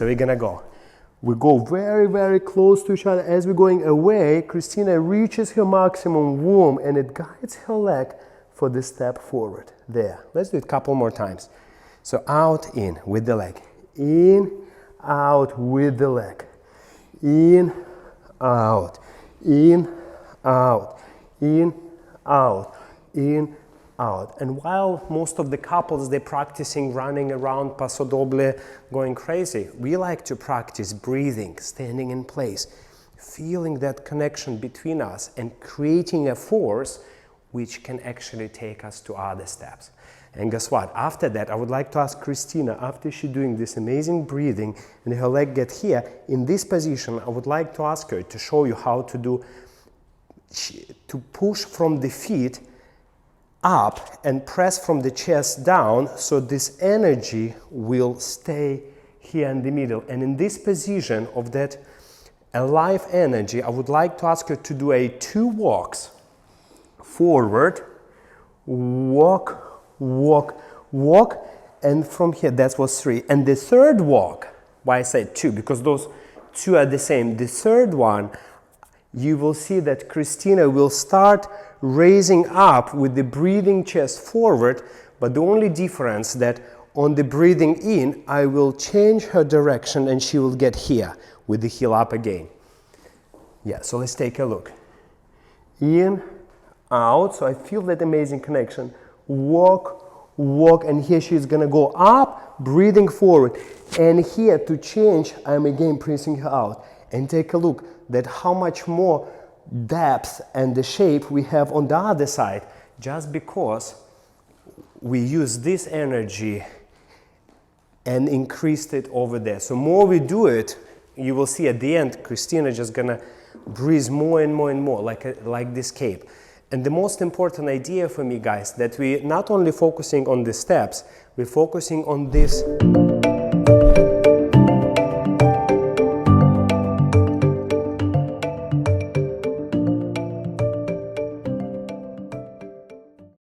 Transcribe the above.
So we're gonna go. We go very, very close to each other. As we're going away, Kristina reaches her maximum warmth and it guides her leg for the step forward. There. Let's do it a couple more times. So out, in with the leg. In, out with the leg. In, out. In, out. In, out. In, out. And while most of the couples, they're practicing running around Paso Doble, going crazy, we like to practice breathing, standing in place, feeling that connection between us and creating a force which can actually take us to other steps. And guess what? After that, I would like to ask Kristina, after she's doing this amazing breathing and her leg get here, in this position, I would like to ask her to show you how to do, to push from the feet up and press from the chest down, so this energy will stay here in the middle. And in this position of that alive energy, I would like to ask her to do a 2 walks. Forward, walk, walk, walk, and from here, that was 3. And the third walk, why I said 2, because those 2 are the same. The third one, you will see that Kristina will start raising up with the breathing chest forward, but the only difference that on the breathing in, I will change her direction and she will get here with the heel up again. Yeah, so let's take a look. In, out, so I feel that amazing connection. Walk, walk, and here she's gonna go up, breathing forward. And here to change, I'm again pressing her out. And take a look that how much more depth and the shape we have on the other side, just because we use this energy and increased it over there. So more we do it, you will see at the end, Kristina just gonna breathe more and more and more, like this cape. And the most important idea for me, guys, that we not only focusing on the steps, we're focusing on this